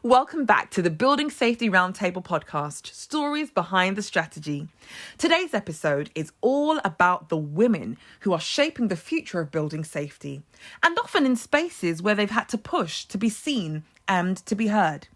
Welcome back to the Building Safety Roundtable podcast, Stories Behind the Strategy. Today's episode is all about the women who are shaping the future of building safety, and often in spaces where they've had to push to be seen and to be heard.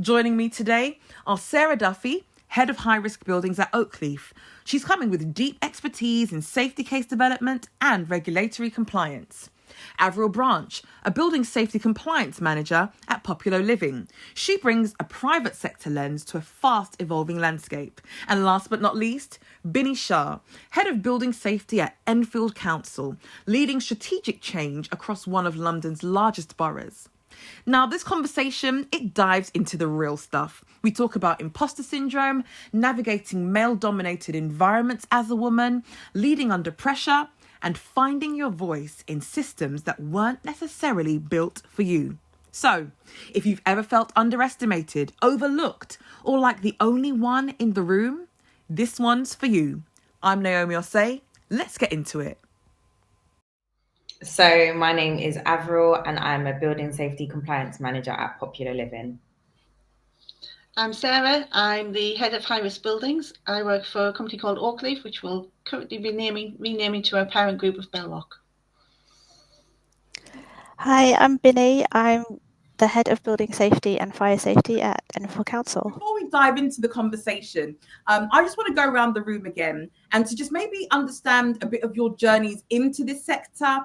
Joining me today are Sarah Duffy, Head of High-Risk Buildings at Oakleaf. She's coming with deep expertise in safety case development and regulatory compliance. Avril Branche, a building safety compliance manager at Populo Living. She brings a private sector lens to a fast evolving landscape. And last but not least, Bini Shah, head of building safety at Enfield Council, leading strategic change across one of London's largest boroughs. Now, this conversation, it dives into the real stuff. We talk about imposter syndrome, navigating male-dominated environments as a woman, leading under pressure, and finding your voice in systems that weren't necessarily built for you. So, if you've ever felt underestimated, overlooked, or like the only one in the room, this one's for you. I'm Naomi Osei. Let's get into it. So my name is Avril and I'm a building safety compliance manager at Populo Living. I'm Sarah. I'm the head of high-risk buildings. I work for a company called Oakleaf, which will currently be renaming to our parent group of Belloc. Hi, I'm Bini. I'm the head of building safety and fire safety at Enfield Council. Before we dive into the conversation, I just want to go around the room again and to just maybe understand a bit of your journeys into this sector,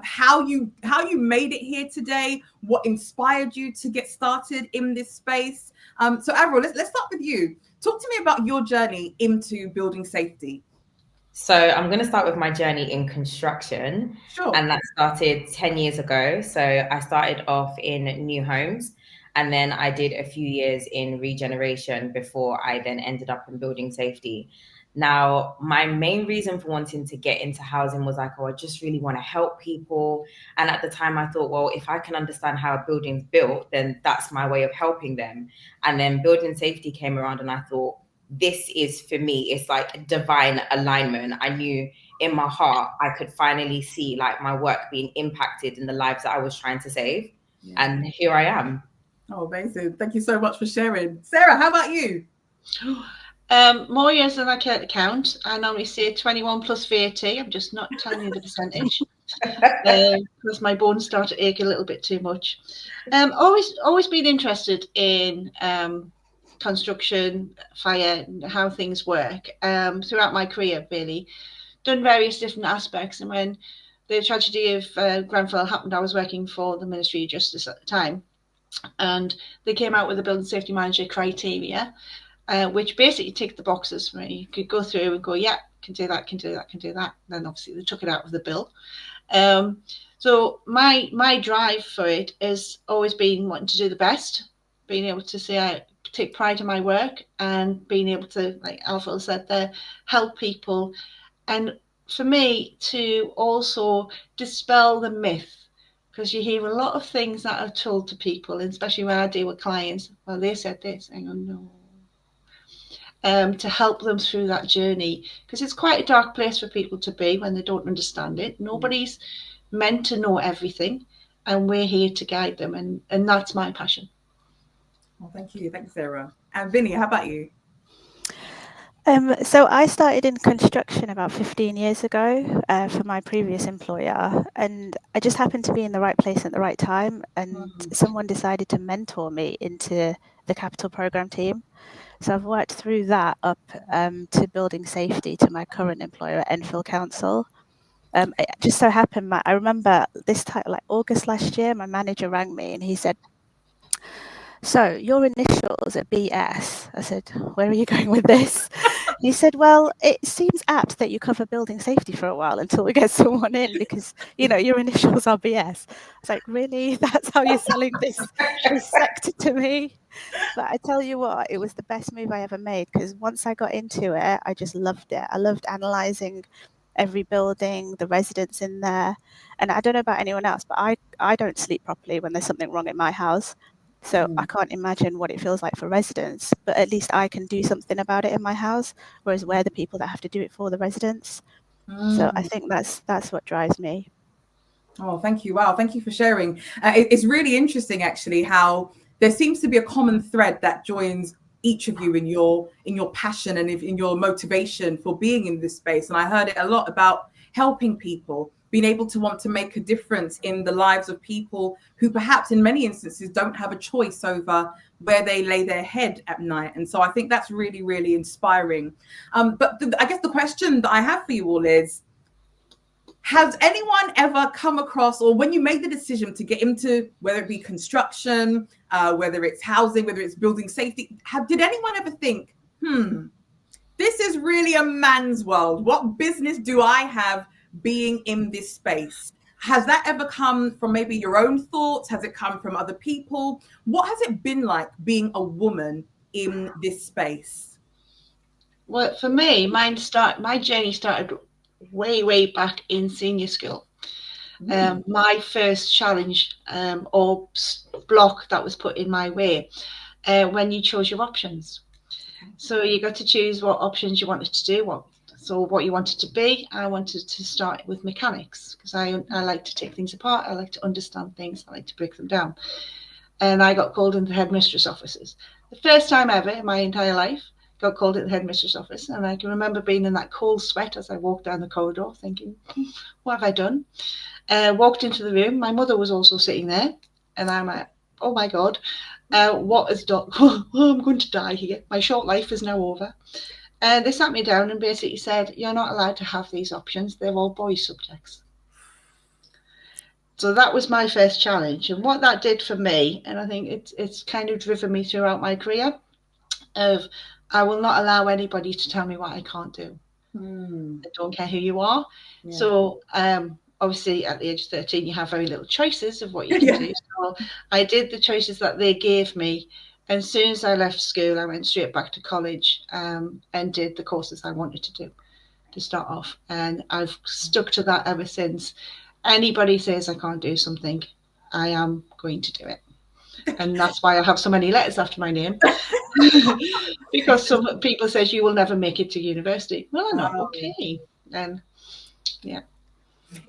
how you made it here today, what inspired you to get started in this space. So Avril, let's start with you. Talk to me about your journey into building safety. So I'm going to start with my journey in construction. Sure. And that started 10 years ago. So I started off in new homes and then I did a few years in regeneration before I then ended up in building safety. Now, my main reason for wanting to get into housing was like, I just really want to help people. And at the time I thought, well, if I can understand how a building's built, then that's my way of helping them. And then building safety came around and I thought, this is for me. It's like divine alignment. I knew in my heart, I could finally see like my work being impacted in the lives that I was trying to save. Yeah. And here I am. Oh, amazing. Thank you so much for sharing. Sarah, how about you? More years than I care to count. I normally say 21 plus VAT. I'm just not telling you the percentage because my bones start to ache a little bit too much. Always been interested in construction, fire, how things work throughout my career, really. Done various different aspects. And when the tragedy of Grenfell happened, I was working for the Ministry of Justice at the time. And they came out with a building safety manager criteria, which basically ticked the boxes for me. You could go through and go, yeah, can do that, can do that, can do that. And then obviously they took it out of the bill. So my drive for it has always been wanting to do the best, being able to say I take pride in my work and being able to, like Avril said there, help people. And for me to also dispel the myth, because you hear a lot of things that are told to people, and especially when I deal with clients, well, they said this, and I go, no. To help them through that journey, because it's quite a dark place for people to be when they don't understand it. Nobody's meant to know everything, and we're here to guide them, and that's my passion. Well, thank you. Thanks, Sarah. And Bini, how about you? So I started in construction about 15 years ago for my previous employer, and I just happened to be in the right place at the right time, and someone decided to mentor me into the capital program team. So I've worked through that up to building safety to my current employer at Enfield Council. It just so happened, I remember this time, like August last year, my manager rang me and he said, so your initials are BS. I said, where are you going with this? He said, well, it seems apt that you cover building safety for a while until we get someone in because, you know, your initials are BS. I was like, really? That's how you're selling this sector to me? But I tell you what, it was the best move I ever made because once I got into it, I just loved it. I loved analysing every building, the residents in there. And I don't know about anyone else, but I don't sleep properly when there's something wrong in my house. So I can't imagine what it feels like for residents, but at least I can do something about it in my house, whereas we're the people that have to do it for the residents. So I think that's what drives me. Oh, thank you. Wow. Thank you for sharing. It's really interesting, actually, how there seems to be a common thread that joins each of you in your passion and in your motivation for being in this space. And I heard it a lot about helping people, being able to want to make a difference in the lives of people who perhaps in many instances don't have a choice over where they lay their head at night. And so I think that's really, really inspiring. But I guess the question that I have for you all is, has anyone ever come across, or when you made the decision to get into, whether it be construction, whether it's housing, whether it's building safety, did anyone ever think, this is really a man's world. What business do I have being in this space? Has that ever come from maybe your own thoughts? Has it come from other people? What has it been like being a woman in this space? Well, for me, my journey started way back in senior school. My first challenge or block that was put in my way when you chose your options. So you got to choose what options you wanted to do, what you wanted to be. I wanted to start with mechanics because I like to take things apart. I like to understand things. I like to break them down. And I got called into the headmistress offices. The first time ever in my entire life, got called at the headmistress office, and I can remember being in that cold sweat as I walked down the corridor thinking, what have I done? Walked into the room. My mother was also sitting there, and I'm like, oh my God, what is I'm going to die here. My short life is now over. They sat me down and basically said, you're not allowed to have these options. They're all boys' subjects. So that was my first challenge. And what that did for me, and I think it's kind of driven me throughout my career, of I will not allow anybody to tell me what I can't do. I don't care who you are. Yeah. So obviously at the age of 13, you have very little choices of what you can do. So I did the choices that they gave me. And as soon as I left school, I went straight back to college and did the courses I wanted to do to start off. And I've stuck to that ever since. Anybody says I can't do something, I am going to do it. And that's why I have so many letters after my name. Because some people say you will never make it to university. Well, I'm not. Okay. And yeah.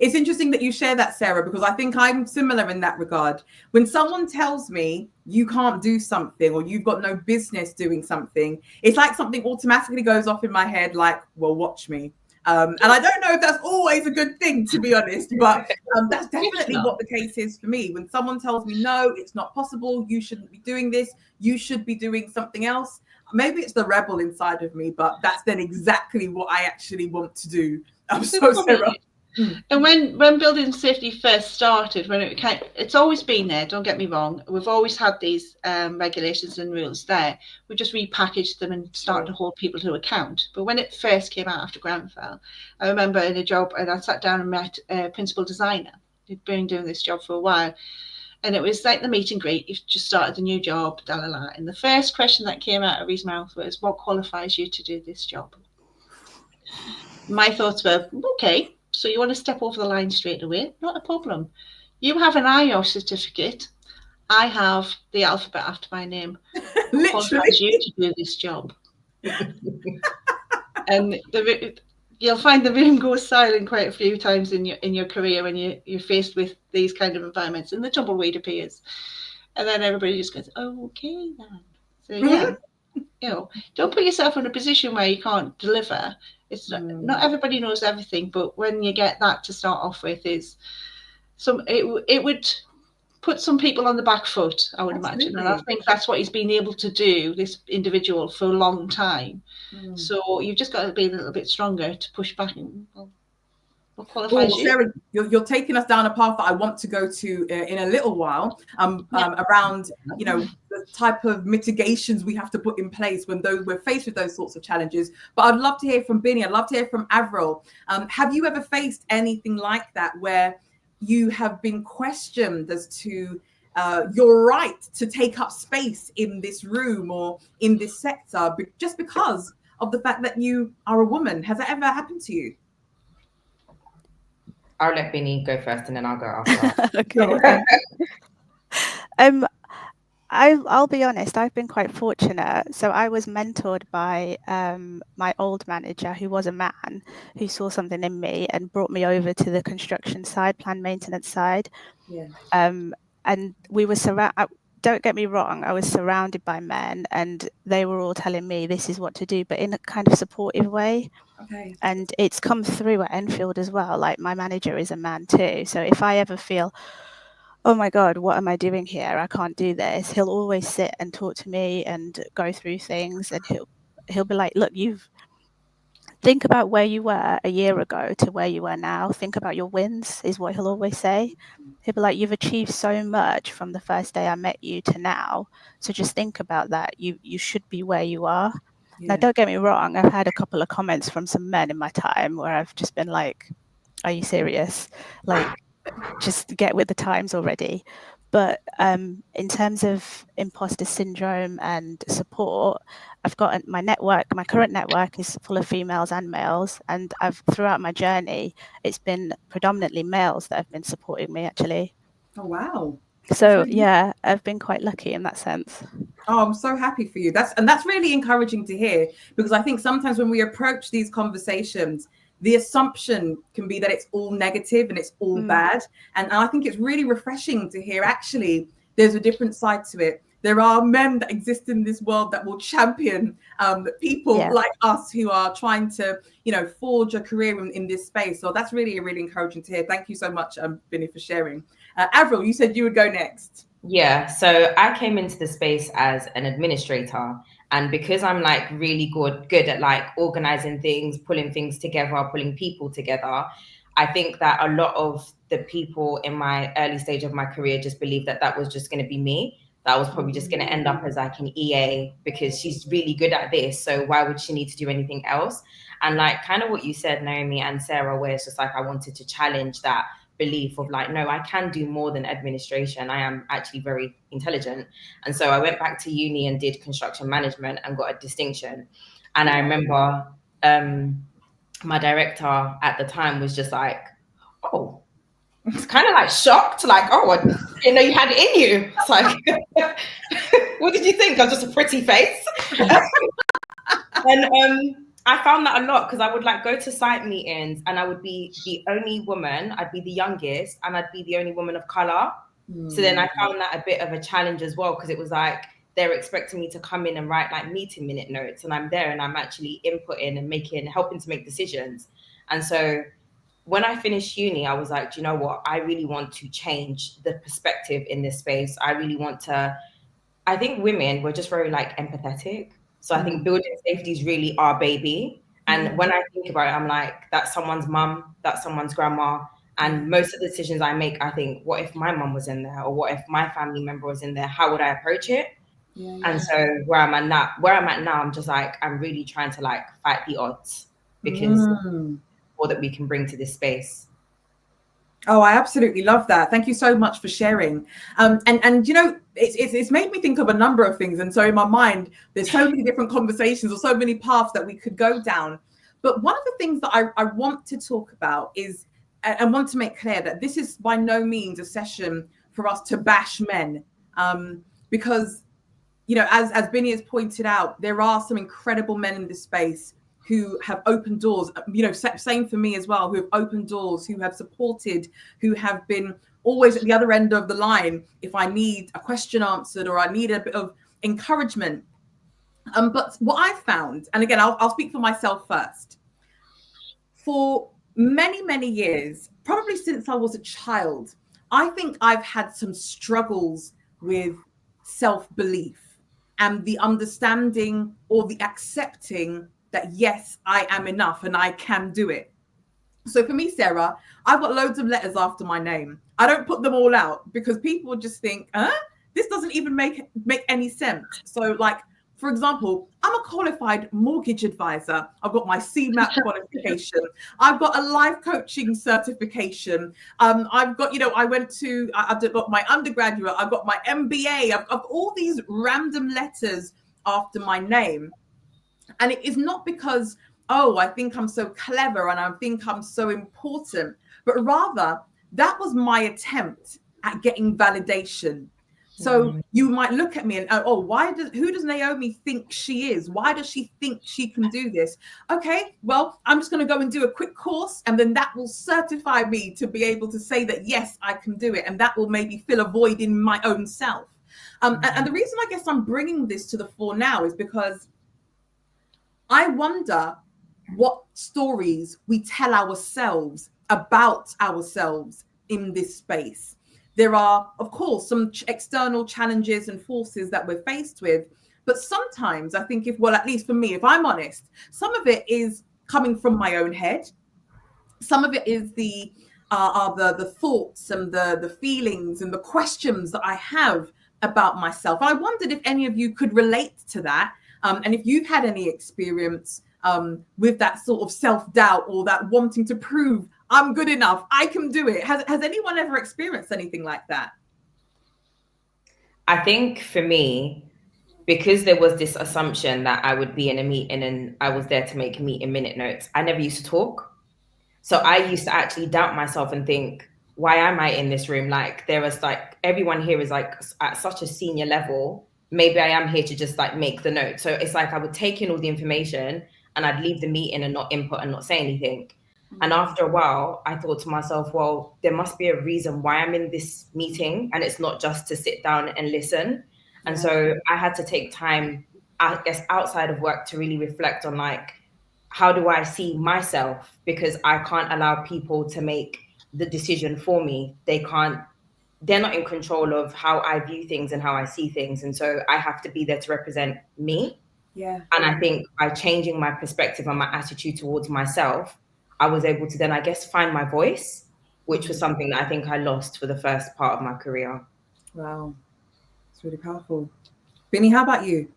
It's interesting that you share that, Sarah, because I think I'm similar in that regard. When someone tells me you can't do something or you've got no business doing something, it's like something automatically goes off in my head like, well, watch me. And I don't know if that's always a good thing, to be honest, but that's definitely what the case is for me. When someone tells me, no, it's not possible, you shouldn't be doing this, you should be doing something else. Maybe it's the rebel inside of me, but that's then exactly what I actually want to do. So, Sarah. And when building safety first started, it's always been there, don't get me wrong. We've always had these regulations and rules there. We just repackaged them and started to hold people to account. But when it first came out after Grenfell, I remember in a job, and I sat down and met a principal designer who'd been doing this job for a while. And it was like the meet and greet. You've just started a new job, and the first question that came out of his mouth was, what qualifies you to do this job? My thoughts were, okay, so you want to step over the line straight away? Not a problem. You have an IOS certificate. I have the alphabet after my name. What qualifies you to do this job? And you'll find the room goes silent quite a few times in your career when you're faced with these kind of environments, and the tumbleweed appears, and then everybody just goes, oh, okay then. So yeah, don't put yourself in a position where you can't deliver. It's not everybody knows everything, but when you get that to start off with, it would put some people on the back foot, I would imagine. And I think that's what he's been able to do, this individual, for a long time. So you've just got to be a little bit stronger to push back. What qualifies you? Sarah, you're taking us down a path that I want to go to in a little while, around, the type of mitigations we have to put in place when we're faced with those sorts of challenges. But I'd love to hear from Bini. I'd love to hear from Avril. Have you ever faced anything like that where you have been questioned as to your right to take up space in this room or in this sector just because of the fact that you are a woman? Has that ever happened to you? I'll let Bini go first and then I'll go after. Okay. I'll be honest, I've been quite fortunate. So I was mentored by my old manager, who was a man, who saw something in me and brought me over to the construction side, planned maintenance side. Yeah. And we were don't get me wrong, I was surrounded by men and they were all telling me this is what to do, but in a kind of supportive way. Okay. And it's come through at Enfield as well. Like, my manager is a man too. So if I ever feel, oh my God, what am I doing here? I can't do this. He'll always sit and talk to me and go through things. And he'll be like, look, think about where you were a year ago to where you are now. Think about your wins, is what he'll always say. He'll be like, you've achieved so much from the first day I met you to now. So just think about that. You should be where you are. Yeah. Now, don't get me wrong. I've had a couple of comments from some men in my time where I've just been like, are you serious? Like, just get with the times already. But in terms of imposter syndrome and support, I've got my network. My current network is full of females and males, and throughout my journey, it's been predominantly males that have been supporting me, actually. Oh, wow. So yeah, I've been quite lucky in that sense. Oh, I'm so happy for you. That's really encouraging to hear, because I think sometimes when we approach these conversations, the assumption can be that it's all negative and it's all bad. And I think it's really refreshing to hear actually there's a different side to it. There are men that exist in this world that will champion people like us who are trying to, forge a career in this space. So that's really, really encouraging to hear. Thank you so much, Bini, for sharing. Avril, you said you would go next. Yeah, so I came into the space as an administrator, and because I'm like really good at like organizing things, pulling things together, pulling people together, I think that a lot of the people in my early stage of my career just believed that that was just going to be me. That I was probably just going to end up as like an EA because she's really good at this. So why would she need to do anything else? And like kind of what you said, Naomi and Sarah, where it's just like I wanted to challenge that belief of like, no, I can do more than administration. I am actually very intelligent. And so I went back to uni and did construction management and got a distinction. And I remember my director at the time was just like, oh, it's kind of like shocked, like, oh, I didn't know you had it in you. It's like, what did you think? I'm just a pretty face. And I found that a lot because I would like go to site meetings and I would be the only woman, I'd be the youngest, and I'd be the only woman of color. So then I found that a bit of a challenge as well, because it was like they're expecting me to come in and write like meeting minute notes, and I'm there and I'm actually inputting and helping to make decisions. And so when I finished uni, I was like, do you know what? I really want to change the perspective in this space. I think women were just very like empathetic. So I think building safety is really our baby. And when I think about it, I'm like, that's someone's mum, that's someone's grandma. And most of the decisions I make, I think, what if my mum was in there? Or what if my family member was in there? How would I approach it? Yeah. And so where I'm at now, I'm just like, I'm really trying to like fight the odds because all that we can bring to this space. Oh, I absolutely love that. Thank you so much for sharing. And it's made me think of a number of things. And so in my mind, there's so many different conversations or so many paths that we could go down. But one of the things that I want to talk about is, and want to make clear that this is by no means a session for us to bash men. Because, as Bini has pointed out, there are some incredible men in this space who have opened doors, same for me as well, who have opened doors, who have supported, who have been always at the other end of the line if I need a question answered or I need a bit of encouragement. But what I've found, and again, I'll speak for myself first. For many, many years, probably since I was a child, I think I've had some struggles with self-belief and the understanding or the accepting that, yes, I am enough and I can do it. So for me, Sarah, I've got loads of letters after my name. I don't put them all out because people would just think, this doesn't even make any sense. So like, for example, I'm a qualified mortgage advisor. I've got my CMAP qualification. I've got a life coaching certification. I've got, I've got my undergraduate. I've got my MBA. I've got all these random letters after my name. And it is not because, I think I'm so clever and I think I'm so important, but rather that was my attempt at getting validation. So you might look at me and, who does Naomi think she is? Why does she think she can do this? Okay, well, I'm just going to go and do a quick course and then that will certify me to be able to say that, yes, I can do it. And that will maybe fill a void in my own self. And the reason I guess I'm bringing this to the fore now is because I wonder what stories we tell ourselves about ourselves in this space. There are, of course, some external challenges and forces that we're faced with, but sometimes I think at least for me, if I'm honest, some of it is coming from my own head. Some of it is the thoughts and the feelings and the questions that I have about myself. I wondered if any of you could relate to that, and if you've had any experience with that sort of self-doubt or that wanting to prove I'm good enough, I can do it. Has anyone ever experienced anything like that? I think for me, because there was this assumption that I would be in a meeting and I was there to make meeting minute notes, I never used to talk. So I used to actually doubt myself and think, why am I in this room? Like, there was like, everyone here is like at such a senior level. Maybe I am here to just like make the note. So it's like I would take in all the information and I'd leave the meeting and not input and not say anything. And after a while, I thought to myself, well, there must be a reason why I'm in this meeting. And it's not just to sit down and listen. And so I had to take time, I guess, outside of work to really reflect on like, how do I see myself? Because I can't allow people to make the decision for me. They're not in control of how I view things and how I see things. And so I have to be there to represent me. Yeah. And I think by changing my perspective and my attitude towards myself, I was able to then, I guess, find my voice, which was something that I think I lost for the first part of my career. Wow. It's really powerful. Bini, how about you?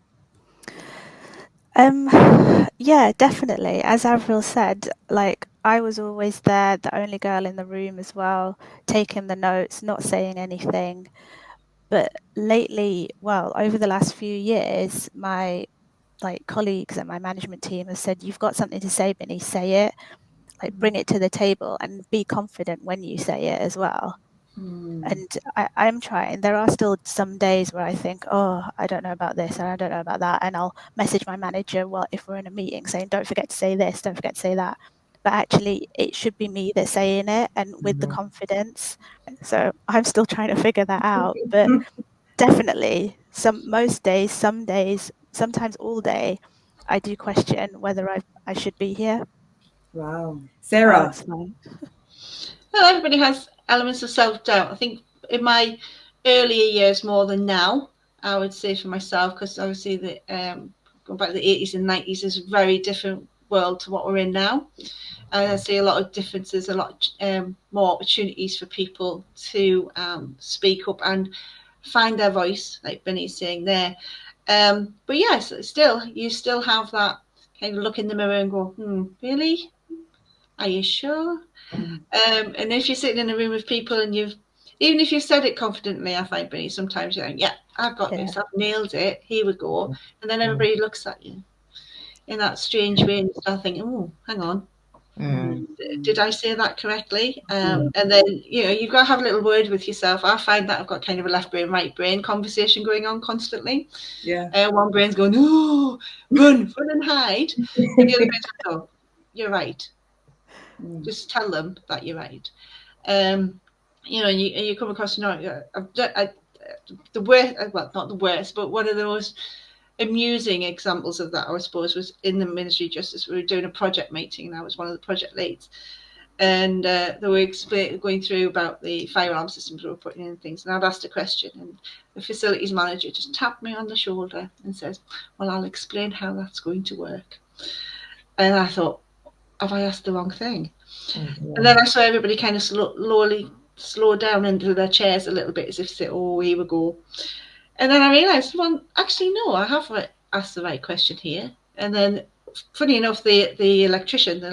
Yeah, definitely. As Avril said, like I was always there, the only girl in the room as well, taking the notes, not saying anything. But lately, well, over the last few years, my colleagues and my management team have said, you've got something to say, Bini, say it, like bring it to the table and be confident when you say it as well. And I'm trying. There are still some days where I think, oh, I don't know about this and I don't know about that. And I'll message my manager, well, if we're in a meeting, saying, don't forget to say this, don't forget to say that. But actually, it should be me that's saying it and with the confidence. So I'm still trying to figure that out. But definitely, most days, some days, sometimes all day, I do question whether I should be here. Wow. Sarah? Well, everybody has elements of self-doubt. I think in my earlier years more than now, I would say for myself, because obviously going back to the 80s and 90s is a very different world to what we're in now. And I see a lot of differences, a lot more opportunities for people to speak up and find their voice, like Bini's saying there. But yes, you still have that kind of look in the mirror and go, really? Are you sure? And if you're sitting in a room with people and even if you've said it confidently, I find, Bini, sometimes you're like, yeah, I've got this, I've nailed it, here we go. And then everybody looks at you in that strange way and start thinking, oh, hang on. Did I say that correctly? And then, you've got to have a little word with yourself. I find that I've got kind of a left brain, right brain conversation going on constantly. Yeah. One brain's going, oh, run and hide. And the other brain's going, oh, you're right. Just tell them that you're right. You come across, the worst, well, not the worst, but one of the most amusing examples of that, I suppose, was in the Ministry of Justice. We were doing a project meeting, and I was one of the project leads. And they were going through about the fire alarm systems we were putting in and things. And I'd asked a question, and the facilities manager just tapped me on the shoulder and says, well, I'll explain how that's going to work. And I thought, have I asked the wrong thing? And then I saw everybody kind of slowly slow down into their chairs a little bit, as if to say, oh, here we go. And then I realised, well, actually, no, I have asked the right question here. And then, funny enough, the electrician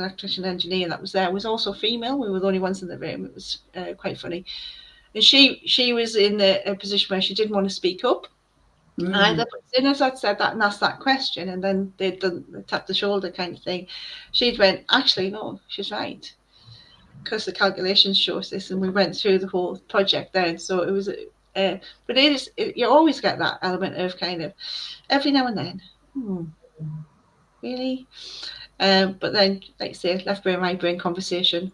engineer that was there was also female. We were the only ones in the room. It was quite funny. And she was in a position where she didn't want to speak up either. But as soon as I'd said that and asked that question, and then they'd done the tap the shoulder kind of thing, she'd went, actually, no, she's right. Because the calculations shows this, and we went through the whole project then. So it was, but you always get that element of kind of every now and then, really. But then, like I say, left brain, right brain conversation.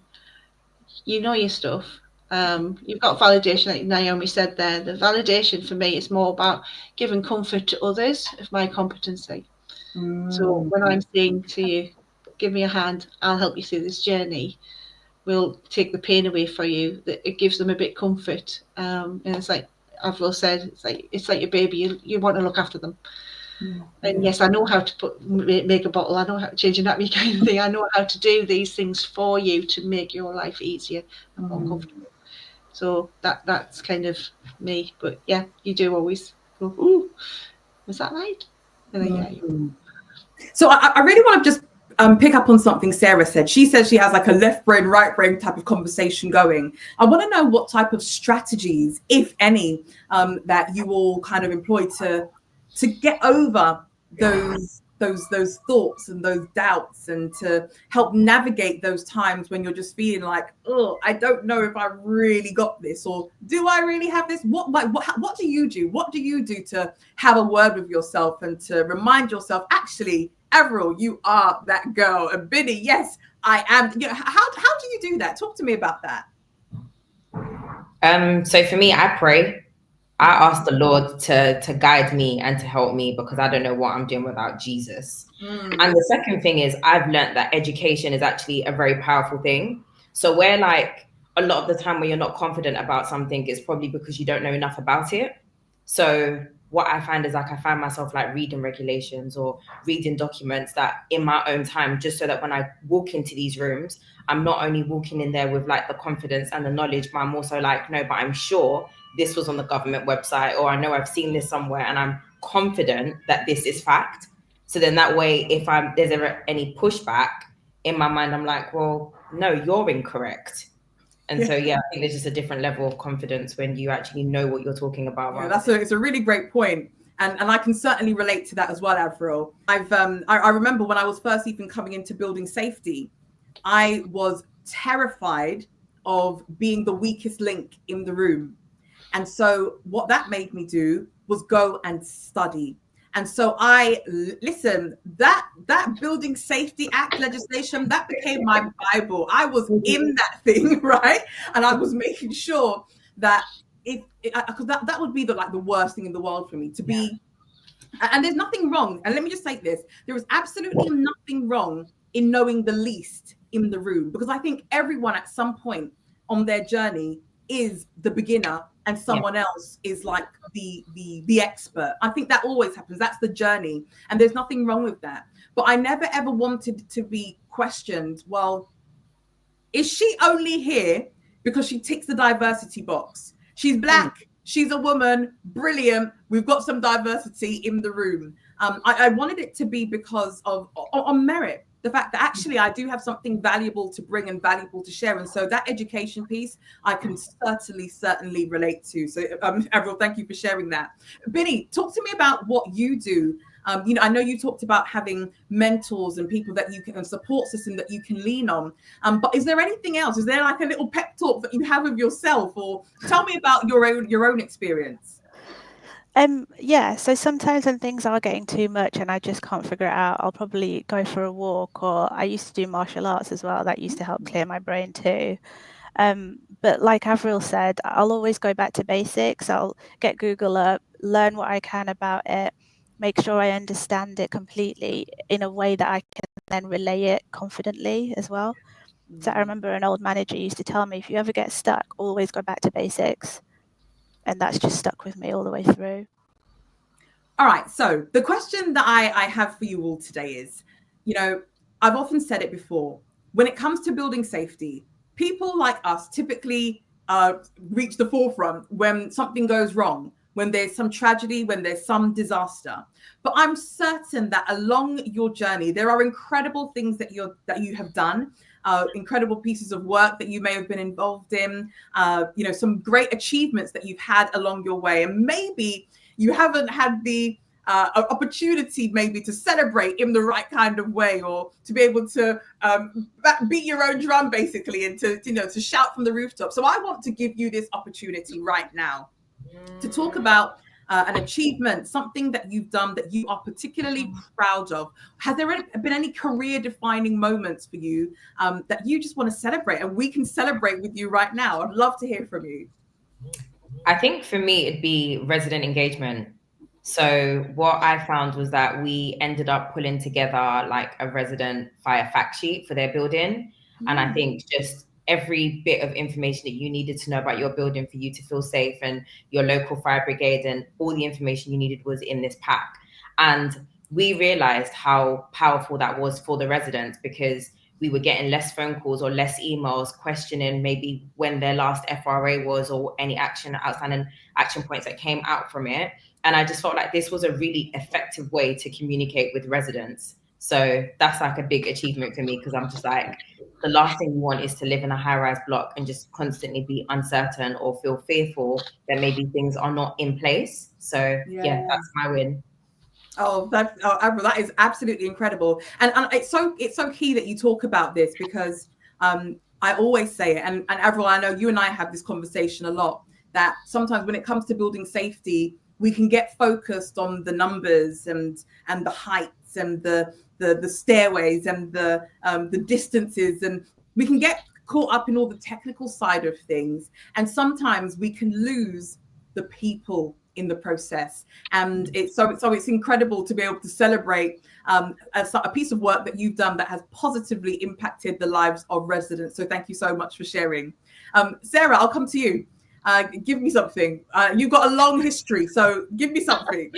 You know your stuff, You've got validation, like Naomi said there. The validation for me is more about giving comfort to others of my competency. So when I'm saying to you, give me a hand, I'll help you through this journey, we'll take the pain away for you, that it gives them a bit of comfort. And it's like Avril said, it's like your baby, you want to look after them. And yes, I know how to make a bottle, I know how to change a nappy kind of thing. I know how to do these things for you to make your life easier and more comfortable. So that's kind of me. But yeah, you do always go, ooh, was that right? And then, yeah. So I really want to just pick up on something Sarah said. She says she has like a left brain, right brain type of conversation going. I want to know what type of strategies, if any, that you all kind of employ to get over those thoughts and those doubts, and to help navigate those times when you're just feeling like, oh, I don't know if I really got this, or do I really have this? What do you do? What do you do to have a word with yourself and to remind yourself, actually, Avril, you are that girl, and Bini, yes, I am. You know, how do you do that? Talk to me about that. So for me, I pray. I ask the Lord to guide me and to help me, because I don't know what I'm doing without Jesus. And the second thing is, I've learned that education is actually a very powerful thing. So where like a lot of the time when you're not confident about something, it's probably because you don't know enough about it. So what I find is like I find myself like reading regulations or reading documents that in my own time, just so that when I walk into these rooms, I'm not only walking in there with like the confidence and the knowledge, but I'm also like, no, but I'm sure this was on the government website, or I know I've seen this somewhere, and I'm confident that this is fact. So then that way, if there's ever any pushback in my mind, I'm like, well, no, you're incorrect. And so, yeah, I think there's just a different level of confidence when you actually know what you're talking about. Yeah, it's a really great point. And I can certainly relate to that as well, Avril. I remember when I was first even coming into building safety, I was terrified of being the weakest link in the room. And so what that made me do was go and study. And so that Building Safety Act legislation, that became my Bible. I was in that thing, right? And I was making sure that because that would be the worst thing in the world for me to be. And there's nothing wrong. And let me just say this. There is absolutely nothing wrong in knowing the least in the room, because I think everyone at some point on their journey is the beginner and someone else is like the expert. I think that always happens. That's the journey, and there's nothing wrong with that. But I never ever wanted to be questioned. Well, is she only here because she ticks the diversity box? She's black, she's a woman, brilliant, we've got some diversity in the room. I wanted it to be because of on merit. The fact that actually I do have something valuable to bring and valuable to share. And so that education piece, I can certainly relate to. So Avril, thank you for sharing that. Bini, talk to me about what you do. I know you talked about having mentors and people that you can, and support system that you can lean on. But is there anything else? Is there like a little pep talk that you have of yourself, or tell me about your own experience? Yeah, so sometimes when things are getting too much and I just can't figure it out, I'll probably go for a walk, or I used to do martial arts as well. That used to help clear my brain too. But like Avril said, I'll always go back to basics. I'll get Google up, learn what I can about it, make sure I understand it completely in a way that I can then relay it confidently as well. So I remember an old manager used to tell me, if you ever get stuck, always go back to basics. And that's just stuck with me all the way through. All right. So the question that I have for you all today is, I've often said it before, when it comes to building safety, people like us typically reach the forefront when something goes wrong, when there's some tragedy, when there's some disaster. But I'm certain that along your journey, there are incredible things that you have done. Incredible pieces of work that you may have been involved in, some great achievements that you've had along your way. And maybe you haven't had the opportunity maybe to celebrate in the right kind of way, or to be able to beat your own drum basically, and to shout from the rooftop. So I want to give you this opportunity right now to talk about an achievement, something that you've done that you are particularly proud of? Has there been any career-defining moments for you that you just want to celebrate, and we can celebrate with you right now? I'd love to hear from you. I think for me, it'd be resident engagement. So what I found was that we ended up pulling together like a resident fire fact sheet for their building. And I think just every bit of information that you needed to know about your building for you to feel safe, and your local fire brigade, and all the information you needed was in this pack. And we realized how powerful that was for the residents, because we were getting less phone calls or less emails questioning maybe when their last FRA was, or any outstanding action points that came out from it. And I just felt like this was a really effective way to communicate with residents. So that's like a big achievement for me, because I'm just like, the last thing you want is to live in a high-rise block and just constantly be uncertain or feel fearful that maybe things are not in place. So yeah that's my win. Avril, that is absolutely incredible, and it's so key that you talk about this, because I always say it, and Avril, I know you and I have this conversation a lot, that sometimes when it comes to building safety, we can get focused on the numbers and the heights and the stairways and the distances, and we can get caught up in all the technical side of things, and sometimes we can lose the people in the process. And it's incredible to be able to celebrate a piece of work that you've done that has positively impacted the lives of residents. So thank you so much for sharing. Sarah, I'll come to you. Give me something. You've got a long history, so give me something.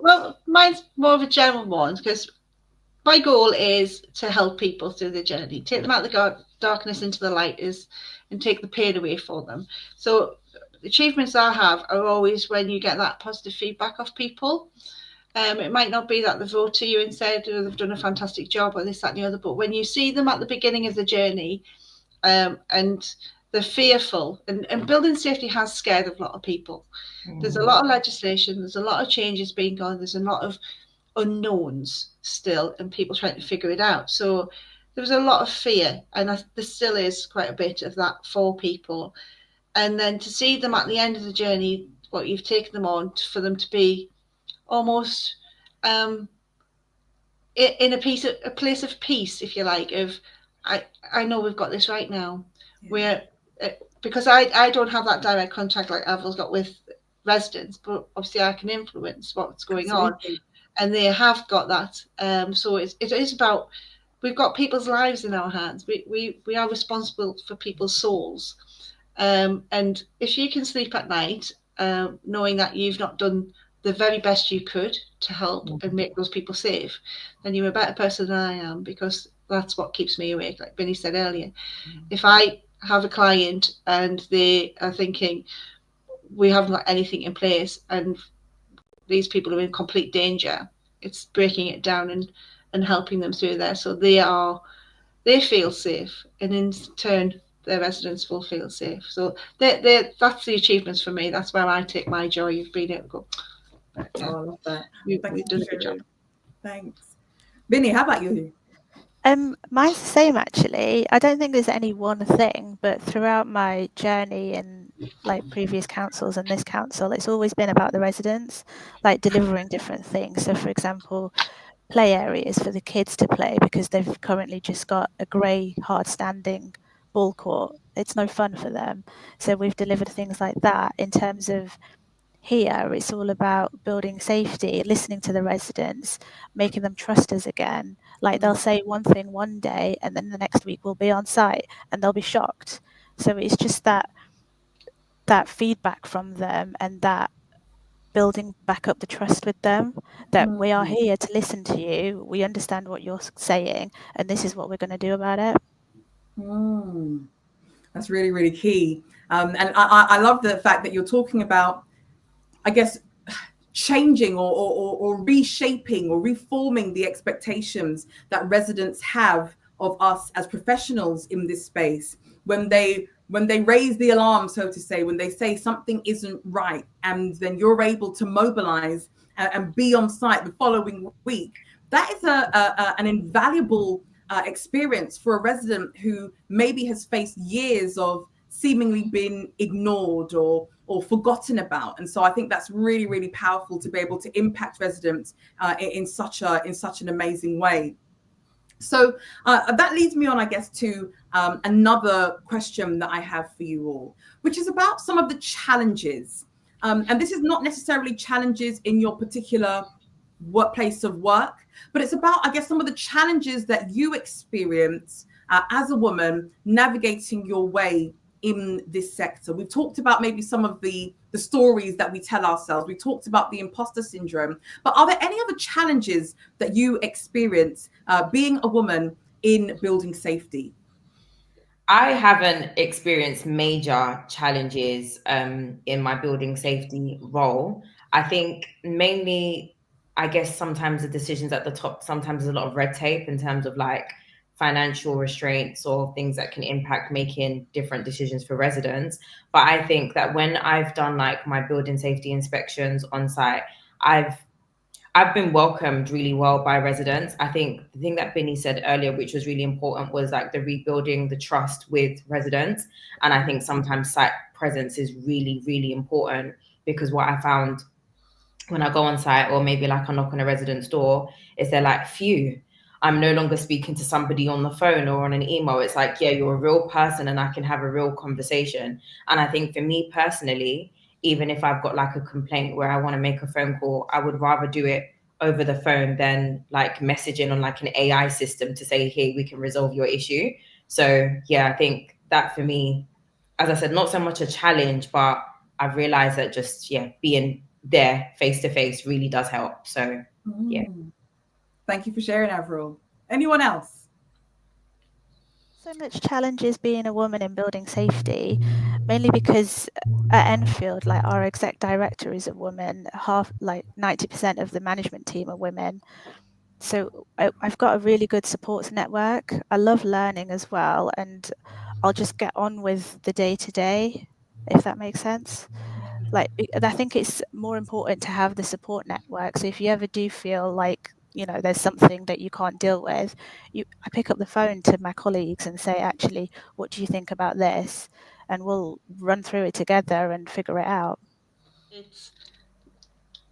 Well, mine's more of a general one, because my goal is to help people through the journey, take them out of the darkness into the light, and take the pain away for them. So the achievements I have are always when you get that positive feedback of people. It might not be that they wrote to you and said, oh, they've done a fantastic job, or this, that, and the other, but when you see them at the beginning of the journey, and they're fearful, and building safety has scared a lot of people. There's a lot of legislation, there's a lot of changes being gone, there's a lot of unknowns still, and people trying to figure it out. So there was a lot of fear, and there still is quite a bit of that for people. And then to see them at the end of the journey, what you've taken them on, for them to be almost in a place of peace, if you like, of I know we've got this right now. We're because I don't have that direct contact like Avril's got with residents, but obviously I can influence what's going on, and they have got that. So it is about, we've got people's lives in our hands. We are responsible for people's souls. And if you can sleep at night, knowing that you've not done the very best you could to help and make those people safe, then you're a better person than I am, because that's what keeps me awake. Like Bini said earlier, if I have a client and they are thinking, we haven't got anything in place and these people are in complete danger, it's breaking it down and helping them through there, so they feel safe, and in turn their residents will feel safe. So that's the achievements for me. That's where I take my joy of being able to go. I love that. We've done a good job. Thanks. Bini, how about you? Mine's the same, actually. I don't think there's any one thing, but throughout my journey in like previous councils and this council, it's always been about the residents, like delivering different things. So for example, play areas for the kids to play, because they've currently just got a grey hard standing ball court. It's no fun for them. So we've delivered things like that. In terms of here, it's all about building safety, listening to the residents, making them trust us again. Like they'll say one thing one day and then the next week we'll be on site and they'll be shocked. So it's just that feedback from them, and that building back up the trust with them, that we are here to listen to you, we understand what you're saying, and this is what we're going to do about it. That's really, really key. And I love the fact that you're talking about, I guess, changing or reshaping or reforming the expectations that residents have of us as professionals in this space. When they raise the alarm, so to say, when they say something isn't right, and then you're able to mobilize and be on site the following week, that is an invaluable experience for a resident who maybe has faced years of seemingly been ignored or forgotten about. And so I think that's really, really powerful to be able to impact residents in such an amazing way. So that leads me on, I guess, to another question that I have for you all, which is about some of the challenges. And this is not necessarily challenges in your particular workplace of work, but it's about, I guess, some of the challenges that you experience as a woman navigating your way in this sector. We've talked about maybe some of the stories that we tell ourselves. We talked about the imposter syndrome, but are there any other challenges that you experience being a woman in building safety? I haven't experienced major challenges in my building safety role. I think mainly, I guess sometimes the decisions at the top, sometimes there's a lot of red tape in terms of like financial restraints or things that can impact making different decisions for residents. But I think that when I've done like my building safety inspections on site, I've been welcomed really well by residents. I think the thing that Bini said earlier, which was really important, was like the rebuilding the trust with residents. And I think sometimes site presence is really, really important, because what I found when I go on site, or maybe like I knock on a resident's door, is they're like, phew, I'm no longer speaking to somebody on the phone or on an email. It's like, yeah, you're a real person and I can have a real conversation. And I think for me personally, even if I've got like a complaint where I want to make a phone call, I would rather do it over the phone than like messaging on like an AI system to say, hey, we can resolve your issue. So yeah, I think that for me, as I said, not so much a challenge, but I've realized that just, yeah, being there face to face really does help. So yeah. Thank you for sharing, Avril. Anyone else? So much challenges being a woman in building safety, mainly because at Enfield, like our exec director is a woman, like 90% of the management team are women. So I've got a really good supports network. I love learning as well, and I'll just get on with the day to day, if that makes sense. Like, I think it's more important to have the support network. So if you ever do feel like, there's something that you can't deal with, I pick up the phone to my colleagues and say, actually, what do you think about this? And we'll run through it together and figure it out.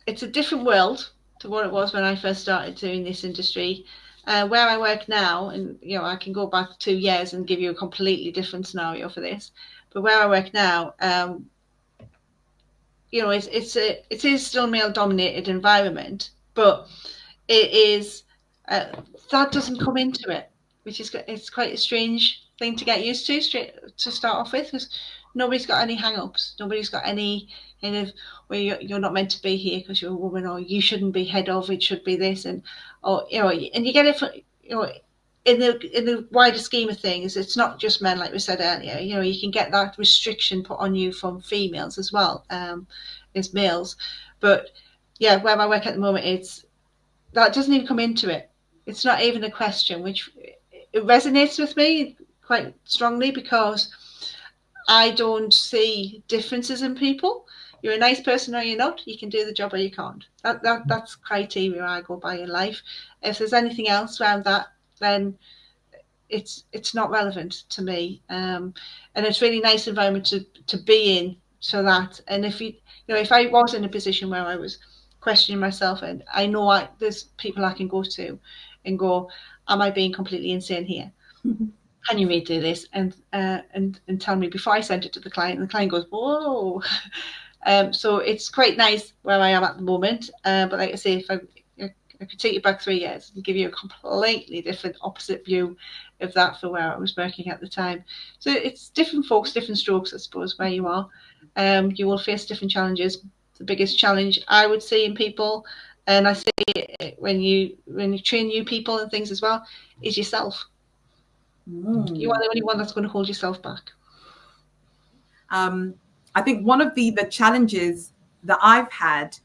It's a different world to what it was when I first started doing this industry. Where I work now, and I can go back 2 years and give you a completely different scenario for this. But where I work now, it is still a male-dominated environment, but it is that doesn't come into it, which is it's quite a strange thing to get used to to start off with, because nobody's got any hang-ups, nobody's got any kind of where you're not meant to be here because you're a woman, or you shouldn't be head of, it should be this, and and you get it from, in the wider scheme of things, it's not just men, like we said earlier. You can get that restriction put on you from females as well, as males. But yeah, where I work at the moment, that doesn't even come into it. It's not even a question, which it resonates with me quite strongly, because I don't see differences in people. You're a nice person or you're not. You can do the job or you can't. That's criteria I go by in life. If there's anything else around that, then it's not relevant to me. And it's really nice environment to be in, so that, and if if I was in a position where I was questioning myself, and I know there's people I can go to and go, am I being completely insane here? Can you redo this and tell me before I send it to the client? And the client goes, whoa. So it's quite nice where I am at the moment. But like I say, if I could take you back 3 years and give you a completely different opposite view of that for where I was working at the time. So it's different folks, different strokes, I suppose, where you are. You will face different challenges. The biggest challenge I would see in people, and I see it when you train new people and things as well, is yourself. You are the only one that's going to hold yourself back. I think one of the challenges that I've had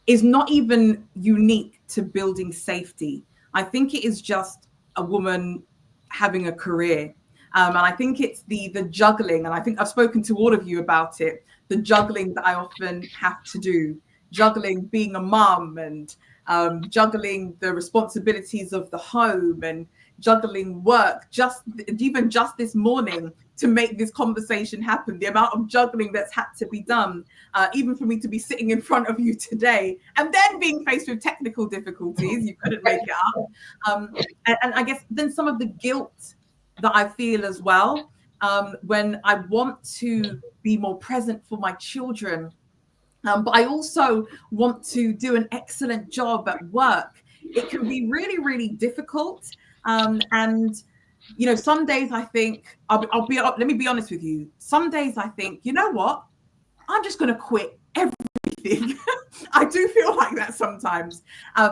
is not even unique to building safety. I think it is just a woman having a career. And I think it's the juggling, and I think I've spoken to all of you about it, the juggling that I often have to do, juggling being a mum, and juggling the responsibilities of the home, and juggling work. Even just this morning, to make this conversation happen, the amount of juggling that's had to be done, even for me to be sitting in front of you today and then being faced with technical difficulties, you couldn't make it up. And I guess then some of the guilt that I feel as well, when I want to be more present for my children, but I also want to do an excellent job at work. It can be really, really difficult. And you know, some days I think let me be honest with you. Some days I think, you know what? I'm just going to quit everything. I do feel like that sometimes,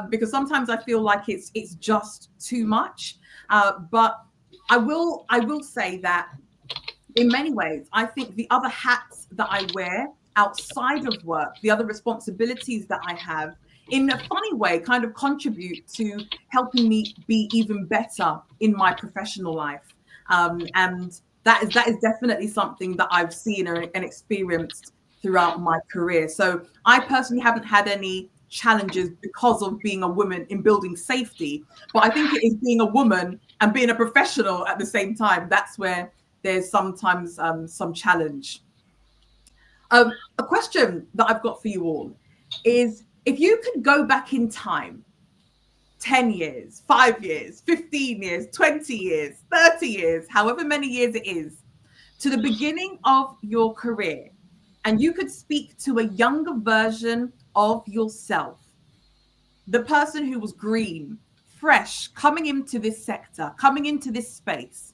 because sometimes I feel like it's just too much. But I will say that in many ways, I think the other hats that I wear outside of work, the other responsibilities that I have, in a funny way, kind of contribute to helping me be even better in my professional life. And that is definitely something that I've seen and experienced throughout my career. So I personally haven't had any challenges because of being a woman in building safety, but I think it is being a woman and being a professional at the same time. That's where there's sometimes some challenge. A question that I've got for you all is, if you could go back in time 10 years, 5 years, 15 years, 20 years, 30 years, however many years it is, to the beginning of your career, and you could speak to a younger version of yourself, the person who was green, fresh, coming into this sector, coming into this space,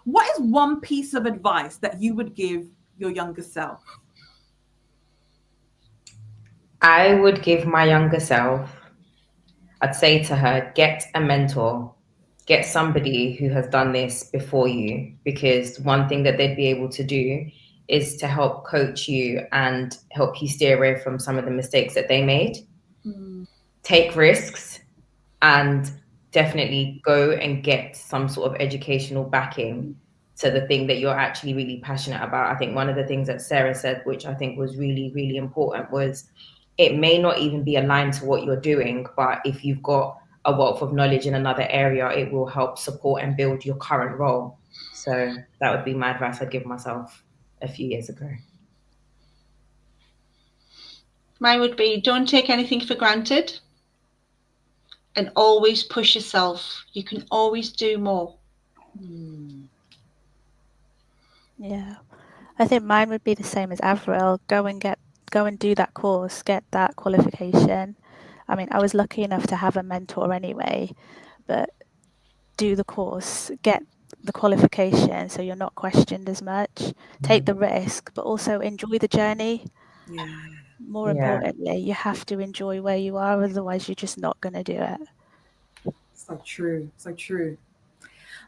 what is one piece of advice that you would give your younger self? I would give my younger self, I'd say to her, get a mentor, get somebody who has done this before you, because one thing that they'd be able to do is to help coach you and help you steer away from some of the mistakes that they made. Take risks and definitely go and get some sort of educational backing to the thing that you're actually really passionate about. I think one of the things that Sarah said, which I think was really, really important, was it may not even be aligned to what you're doing, but if you've got a wealth of knowledge in another area, it will help support and build your current role. So that would be my advice I'd give myself a few years ago. Mine would be, don't take anything for granted and always push yourself. You can always do more. Yeah, I think mine would be the same as Avril. Go and do that course, get that qualification. I mean, I was lucky enough to have a mentor anyway, but do the course, get the qualification so you're not questioned as much. Take the risk, but also enjoy the journey. Yeah. More importantly, you have to enjoy where you are, otherwise you're just not going to do it. So true. So true.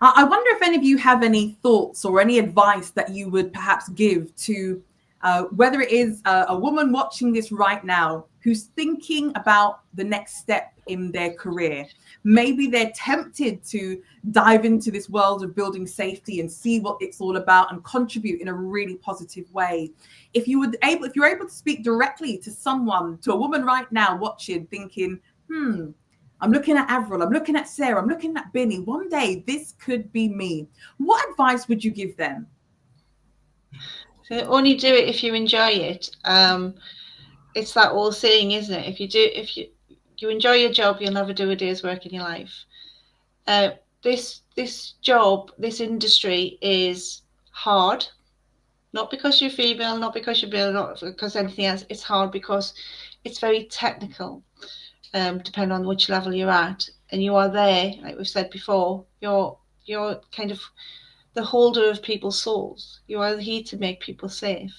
I wonder if any of you have any thoughts or any advice that you would perhaps give to whether it is a woman watching this right now who's thinking about the next step in their career. Maybe they're tempted to dive into this world of building safety and see what it's all about and contribute in a really positive way. If you're able to speak directly to someone, to a woman right now watching, thinking, I'm looking at Avril, I'm looking at Sarah, I'm looking at Bini. One day this could be me. What advice would you give them? So only do it if you enjoy it. It's that old saying, isn't it? If you enjoy your job, you'll never do a day's work in your life. This job, this industry is hard. Not because you're female, not because you're male, not because anything else. It's hard because it's very technical. Depending on which level you're at, and you are there, like we've said before, you're kind of the holder of people's souls. You are here to make people safe.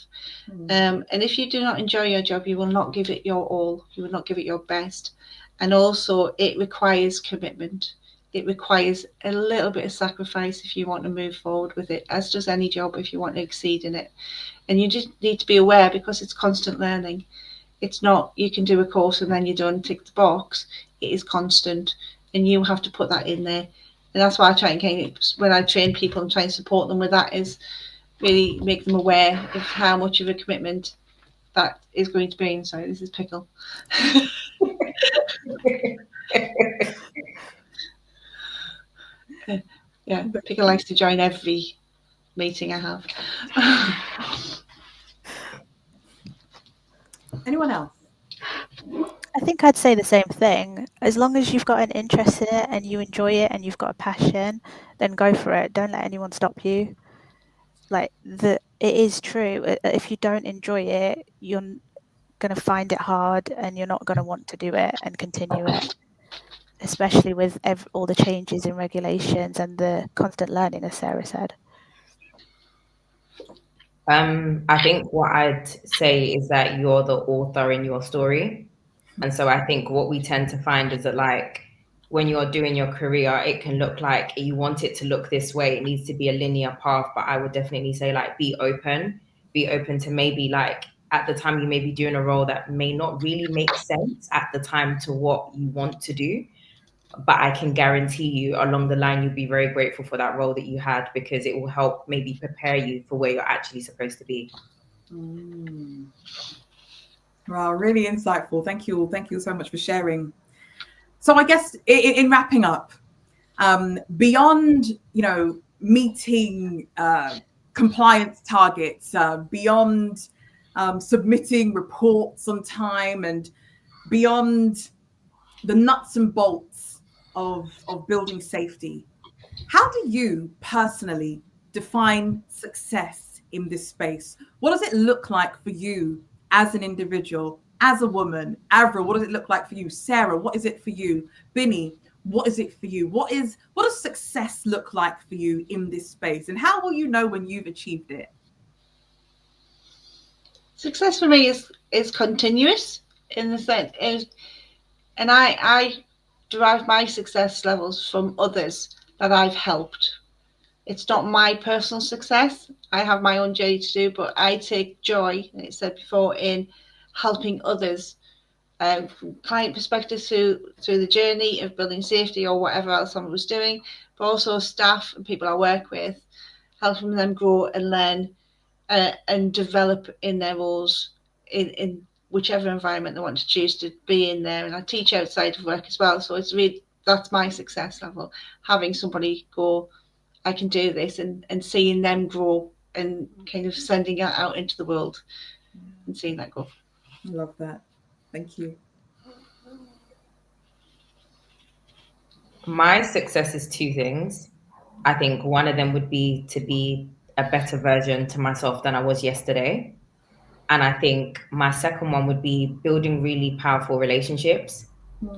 And if you do not enjoy your job, you will not give it your all. You will not give it your best. And also, it requires commitment. It requires a little bit of sacrifice if you want to move forward with it, as does any job if you want to exceed in it. And you just need to be aware, because it's constant learning. It's not, you can do a course and then you're done, tick the box. It is constant, and you have to put that in there. And that's why I try and when I train people and try and support them with that, is really make them aware of how much of a commitment that is going to be. Sorry, this is Pickle. Yeah, Pickle likes to join every meeting I have. Anyone else? I think I'd say the same thing. As long as you've got an interest in it and you enjoy it and you've got a passion, then go for it. Don't let anyone stop you. Like it is true. If you don't enjoy it, you're going to find it hard and you're not going to want to do it and continue it, especially with all the changes in regulations and the constant learning, as Sarah said. I think what I'd say is that you're the author in your story. And so I think what we tend to find is that, like, when you're doing your career, it can look like you want it to look this way. It needs to be a linear path. But I would definitely say, like, be open to maybe, like, at the time you may be doing a role that may not really make sense at the time to what you want to do. But I can guarantee you along the line, you'll be very grateful for that role that you had, because it will help maybe prepare you for where you're actually supposed to be. Wow, really insightful. Thank you all. Thank you so much for sharing. So I guess in wrapping up, beyond, meeting compliance targets, beyond submitting reports on time, and beyond the nuts and bolts of building safety, how do you personally define success in this space? What does it look like for you as an individual, as a woman? Avril, what does it look like for you? Sarah, what is it for you? Bini, what is it for you? What does success look like for you in this space? And how will you know when you've achieved it? Success for me is continuous, in the sense and I derive my success levels from others that I've helped. It's not my personal success. I have my own journey to do, but I take joy, and it said before, in helping others, from client perspective through the journey of building safety or whatever else someone was doing, but also staff and people I work with, helping them grow and learn and develop in their roles in whichever environment they want to choose to be in there. And I teach outside of work as well, so it's really, that's my success level, having somebody go, I can do this, and seeing them grow and kind of sending it out into the world and seeing that grow. I love that. Thank you. My success is two things. I think one of them would be to be a better version to myself than I was yesterday. And I think my second one would be building really powerful relationships.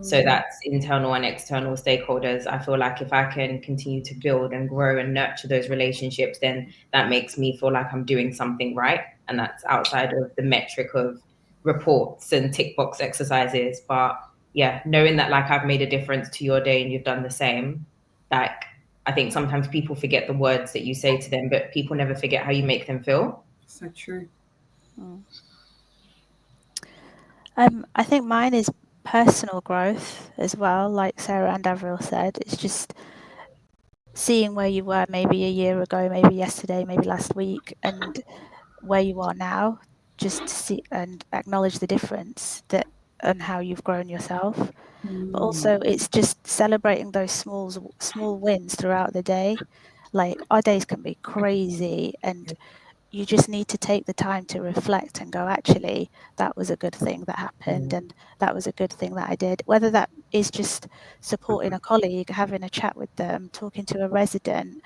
So that's internal and external stakeholders. I feel like if I can continue to build and grow and nurture those relationships, then that makes me feel like I'm doing something right. And that's outside of the metric of reports and tick box exercises. But yeah, knowing that, like, I've made a difference to your day and you've done the same. Like, I think sometimes people forget the words that you say to them, but people never forget how you make them feel. So true. I think mine is personal growth as well, like Sarah and Avril said. It's just seeing where you were maybe a year ago, maybe yesterday, maybe last week, and where you are now, just to see and acknowledge the difference that and how you've grown yourself. But also it's just celebrating those small wins throughout the day. Like, our days can be crazy, and you just need to take the time to reflect and go, actually, that was a good thing that happened, and that was a good thing that I did. Whether that is just supporting a colleague, having a chat with them, talking to a resident,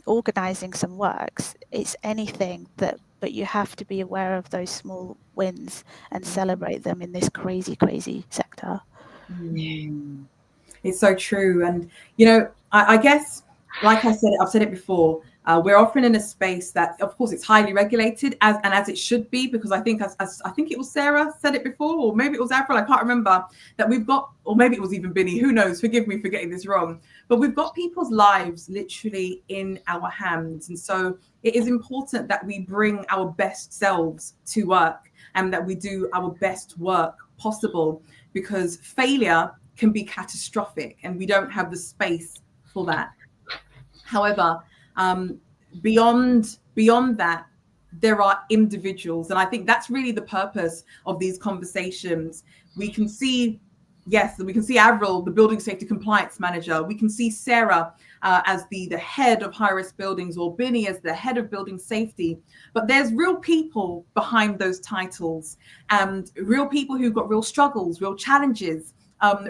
organising some works. It's anything but you have to be aware of those small wins and celebrate them in this crazy sector. It's so true. And, I guess, like I've said it before, we're often in a space that, of course, it's highly regulated, as it should be, because I think I think it was Sarah said it before, or maybe it was Avril, I can't remember, that we've got, or maybe it was even Bini, who knows, forgive me for getting this wrong, but we've got people's lives literally in our hands. And so it is important that we bring our best selves to work and that we do our best work possible, because failure can be catastrophic and we don't have the space for that. However, beyond that, there are individuals, and I think that's really the purpose of these conversations. We can see Yes, we can see Avril, the building safety compliance manager. We can see Sarah as the head of high-risk buildings, or Bini as the head of building safety. But there's real people behind those titles, and real people who've got real struggles, real challenges,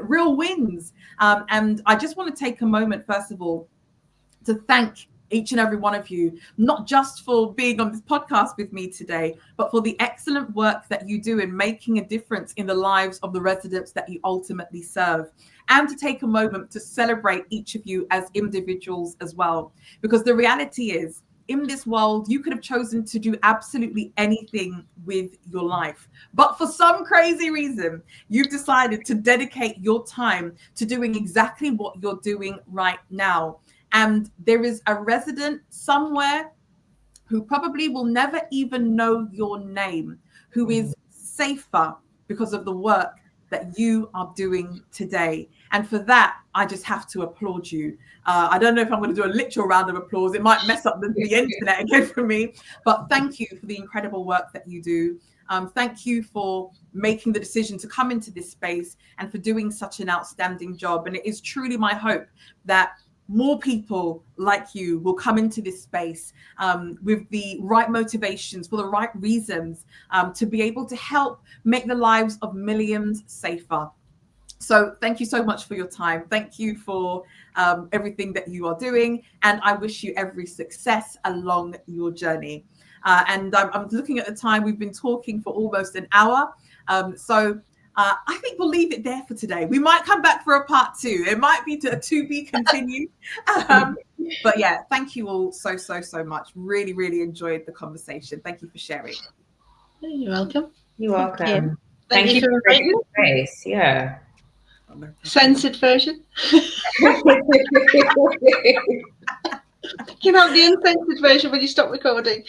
real wins. And I just want to take a moment, first of all, to thank each and every one of you, not just for being on this podcast with me today, but for the excellent work that you do in making a difference in the lives of the residents that you ultimately serve. And to take a moment to celebrate each of you as individuals as well. Because the reality is, in this world, you could have chosen to do absolutely anything with your life. But for some crazy reason, you've decided to dedicate your time to doing exactly what you're doing right now. And there is a resident somewhere who probably will never even know your name, who is safer because of the work that you are doing today. And for that, I just have to applaud you. I don't know if I'm going to do a literal round of applause. It might mess up the internet again for me. But thank you for the incredible work that you do. Thank you for making the decision to come into this space and for doing such an outstanding job. And it is truly my hope that more people like you will come into this space with the right motivations, for the right reasons, to be able to help make the lives of millions safer. So thank you so much for your time. Thank you for everything that you are doing. And I wish you every success along your journey. And I'm looking at the time. We've been talking for almost an hour. I think we'll leave it there for today. We might come back for a part 2. It might be to be continued. But yeah, thank you all so much. Really, really enjoyed the conversation. Thank you for sharing. You're welcome. You're welcome. Thank you for creating the space. Yeah. Censored version. Came out the uncensored version when you stop recording.